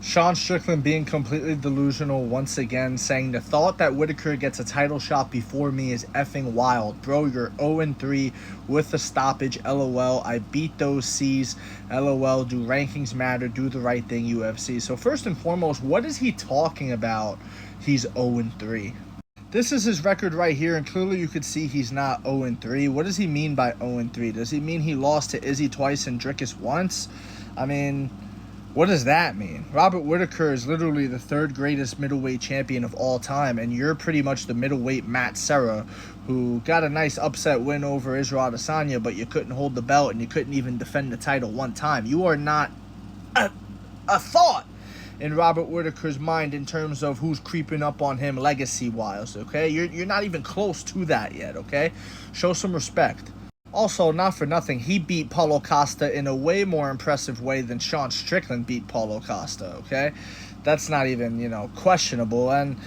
Sean Strickland being completely delusional once again, saying the thought that Whittaker gets a title shot before me is effing wild. Bro, you're 0-3 with a stoppage. LOL. I beat those C's. LOL. Do rankings matter? Do the right thing, UFC. So first and foremost, what is he talking about? He's 0-3. This is his record right here, and clearly you could see he's not 0-3. What does he mean by 0-3? Does he mean he lost to Izzy twice and Dricus once? I mean, what does that mean? Robert Whittaker is literally the third greatest middleweight champion of all time, and you're pretty much the middleweight Matt Serra, who got a nice upset win over Israel Adesanya, but you couldn't hold the belt and you couldn't even defend the title one time. You are not a thought in Robert Whittaker's mind in terms of who's creeping up on him legacy-wise, okay? You're not even close to that yet, okay? Show some respect. Also, not for nothing, he beat Paulo Costa in a way more impressive way than Sean Strickland beat Paulo Costa, okay? That's not even, questionable. And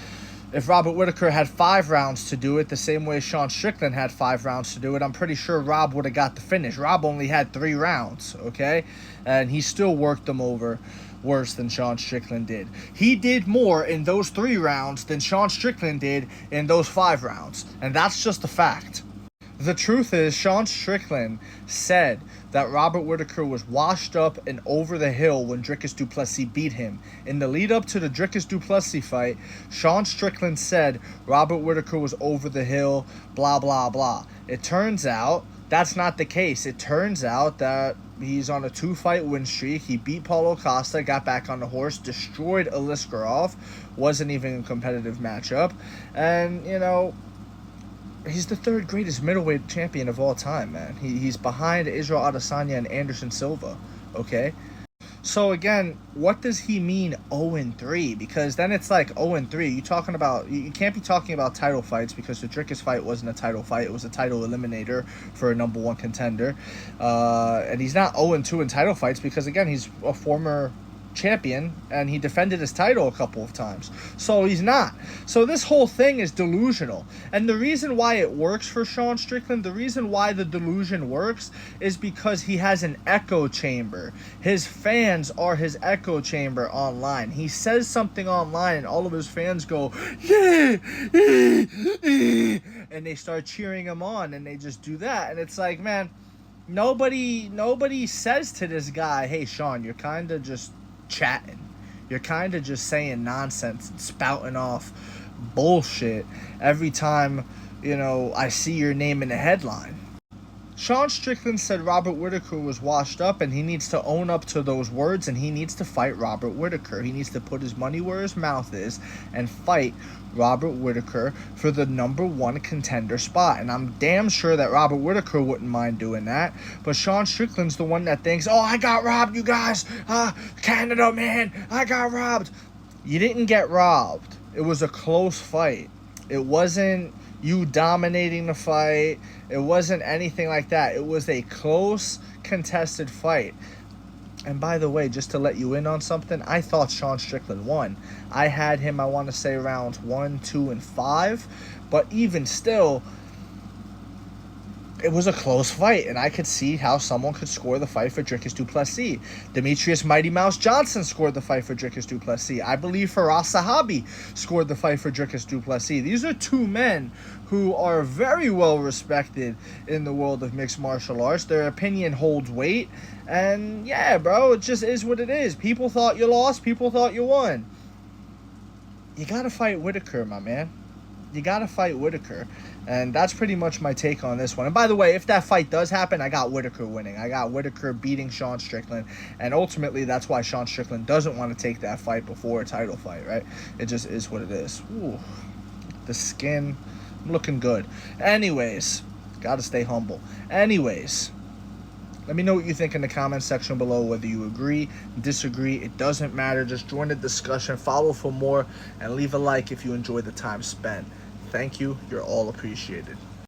if Robert Whittaker had 5 rounds to do it the same way Sean Strickland had 5 rounds to do it, I'm pretty sure Rob would have got the finish. Rob only had 3 rounds, okay? And he still worked them over worse than Sean Strickland did. He did more in those 3 rounds than Sean Strickland did in those 5 rounds. And that's just a fact. The truth is, Sean Strickland said that Robert Whittaker was washed up and over the hill when Dricus du Plessis beat him. In the lead up to the Dricus du Plessis fight, Sean Strickland said Robert Whittaker was over the hill, blah, blah, blah. It turns out that's not the case. It turns out that he's on a 2-fight win streak. He beat Paulo Costa, got back on the horse, destroyed Aliskerov, wasn't even a competitive matchup, and, he's the third greatest middleweight champion of all time, man. He's behind Israel Adesanya and Anderson Silva, okay? So, again, what does he mean 0-3? Because then it's like 0-3. You can't be talking about title fights because the Dricus fight wasn't a title fight. It was a title eliminator for a number 1 contender. And he's not 0-2 in title fights because, again, he's a former champion and he defended his title a couple of times, so he's not. So this whole thing is delusional, and the reason why it works for Sean Strickland, the reason why the delusion works, is because he has an echo chamber. His fans are his echo chamber online. He says something online and all of his fans go, yeah, and they start cheering him on, and they just do that, and it's like, man, nobody says to this guy, hey Sean, you're kind of just chatting. You're kind of just saying nonsense and spouting off bullshit every time, I see your name in a headline. Sean Strickland said Robert Whittaker was washed up, and he needs to own up to those words, and he needs to fight Robert Whittaker. He needs to put his money where his mouth is and fight Robert Whittaker for the number 1 contender spot. And I'm damn sure that Robert Whittaker wouldn't mind doing that. But Sean Strickland's the one that thinks, oh, I got robbed, you guys. Canada, man, I got robbed. You didn't get robbed. It was a close fight. It wasn't you dominating the fight. It wasn't anything like that. It was a close, contested fight. And by the way, just to let you in on something, I thought Sean Strickland won. I had him, I want to say, rounds 1, 2, and 5. But even still, it was a close fight, and I could see how someone could score the fight for Dricus du Plessis. Demetrius Mighty Mouse Johnson scored the fight for Dricus du Plessis. I believe Faraz Sahabi scored the fight for Dricus du Plessis. These are 2 men who are very well respected in the world of mixed martial arts. Their opinion holds weight, and yeah, bro, it just is what it is. People thought you lost, people thought you won. You gotta fight Whittaker, my man. You gotta fight Whittaker. And that's pretty much my take on this one. And by the way, if that fight does happen, I got Whittaker winning. I got Whittaker beating Sean Strickland. And ultimately, that's why Sean Strickland doesn't want to take that fight before a title fight, right? It just is what it is. Ooh, the skin, looking good. Anyways, gotta stay humble. Anyways, let me know what you think in the comment section below, whether you agree, disagree. It doesn't matter. Just join the discussion, follow for more, and leave a like if you enjoy the time spent. Thank you. You're all appreciated.